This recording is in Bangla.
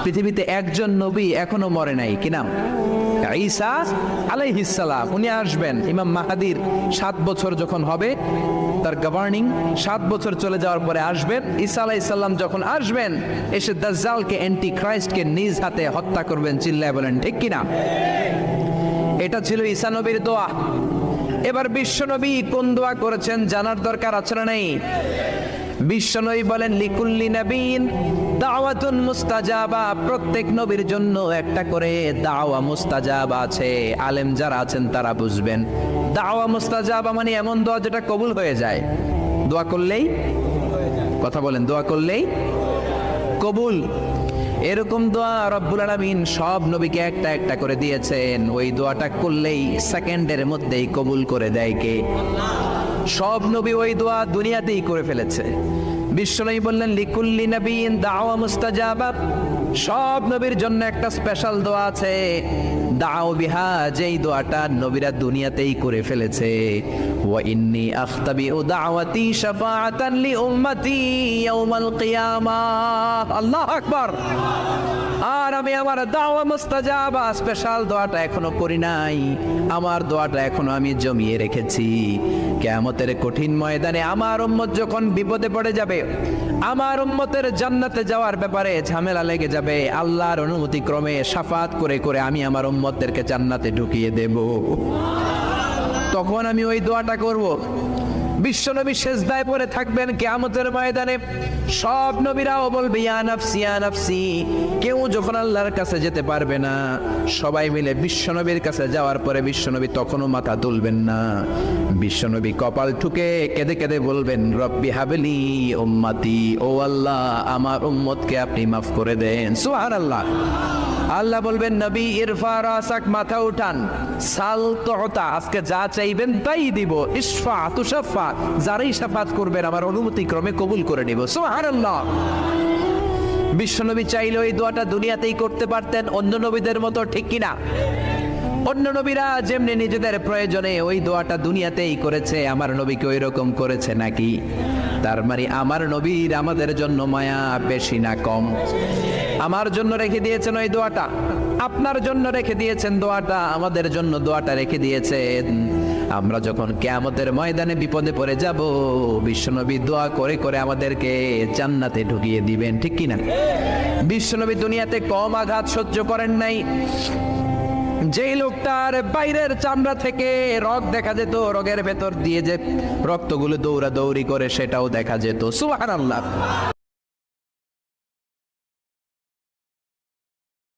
পৃথিবীতে একজন নবী এখনো মরে নাই, কি নাম? ঈসা আলাইহিস সালাম। উনি আসবেন। ইমাম মাহাদির 7 বছর যখন হবে, তার গভর্নিং 7 বছর চলে যাওয়ার পরে আসবেন। ঈসা আলাইহিস সালাম যখন আসবেন, এসে দাজ্জালকে, অ্যান্টি ক্রাইস্টকে নিজ হাতে হত্যা করবেন। চিল্লায় বলেন ঠিক কি না? এটা ছিল ঈসা নবীর দোয়া। এবার বিশ্বনবী কোন দোয়া করেছেন জানার দরকার আছে না নেই? বিশ্বনবী বলেন, লিকুল্লি নবীন দাওয়াতুন মুস্তাজাবা। প্রত্যেক নবীর জন্য একটা করে দাওয়া মুস্তাজাবা আছে। আলেম যারা আছেন তারা বুঝবেন। দাওয়া মুস্তাজাবা মানে এমন দোয়া যেটা কবুল হয়ে যায়। দোয়া করলেই, কথা বলেন, দোয়া করলেই কবুল। এরকম দোয়া রব্বুল আলামিন সব নবীকে একটা একটা করে দিয়েছেন। ওই দোয়াটা করলেই সেকেন্ডের মধ্যেই কবুল করে দেয় কে? সব নবী ওই দোয়া দুনিয়াতেই করে ফেলেছে। বিশ্বনবী বললেন, লিকুল্লি নবীন দাওয়া মুস্তাজাবা। সব নবীর জন্য একটা স্পেশাল দোয়া আছে, দাও বিহা, যেই দোয়াটা নবীরা দুনিয়াতেই করে ফেলেছে। ওয়া ইন্নী আখতাবিউ দাওয়াতি শাফাআতান লি উম্মতি ইয়াউমাল কিয়ামাহ। আল্লাহু আকবার। আর আমি আমার দাওয়া মুস্তাজাবা স্পেশাল দোয়াটা এখনো করি নাই। আমার দোয়াটা এখনো আমি জমিয়ে রেখেছি। কিয়ামতের কঠিন ময়দানে আমার উম্মত যখন বিপদে পড়ে যাবে, আমার উম্মতের জান্নাতে যাওয়ার ব্যাপারে ঝামেলা লেগে যাবে, আল্লাহর অনুমতি ক্রমে শাফাত করে করে আমি আমার উম্মতদেরকে জান্নাতে ঢুকিয়ে দেব। তখন আমি ওই দোয়াটা করব। বিশ্বনবী সেজদায় পড়ে থাকবেন কিয়ামতের ময়দানে। সব নবীরাও বলবে, ইয়া নাফসি ইয়া নাফসি। কেউ যখন আল্লাহর কাছে যেতে পারবে না, সবাই মিলে বিশ্বনবীর কাছে যাওয়ার পরে বিশ্বনবী তখনও মাথা তুলবেন না। বিশ্বনবী কপাল ঠুকে কেঁদে কেঁদে বলবেন, রব্বি হাবলি উম্মতি। ও আল্লাহ, আমার উম্মতকে আপনি মাফ করে দেন। সুবহানাল্লাহ। আল্লাহ বলবেন, নবী ইরফা রাসাক, মাথা উঠান, সাল তুতা, আজকে যা চাইবেন তাই দিব। ইশফা তুশাফা, যারাই শাফাত করবেন আমার অনুমতি ক্রমে কবুল করে নিব। সুবহানাল্লাহ। বিশ্বনবী চাইলে ওই দোয়াটা দুনিয়াতেই করতে পারতেন অন্য নবীদের মতো, ঠিক কিনা? অন্য নবীরা যেমনি নিজেদের প্রয়োজনে ওই দোয়াটা দুনিয়াতেই করেছে, আমার নবীকে ওই রকম করেছে নাকি? তার মানে আমার নবীর আমাদের জন্য মায়া বেশি না কম? আমার জন্য রেখে দিয়েছেন ওই দোয়াটা, আপনার জন্য রেখে দিয়েছেন দোয়াটা, আমাদের জন্য দোয়াটা রেখে দিয়েছেন। আমরা যখন কিয়ামতের ময়দানে বিপদে পড়ে যাব, বিশ্বনবী দোয়া করে করে আমাদেরকে জান্নাতে ঢুকিয়ে দিবেন, ঠিক কিনা? বিশ্বনবী দুনিয়াতে কম আঘাত সহ্য করেন নাই। যেই লোকটার বাইরের চামড়া থেকে রক্ত দেখা যেত, রগের ভেতর দিয়ে যে রক্তগুলো দৌড়াদৌড়ি করে সেটাও দেখা যেত। সুবহানাল্লাহ।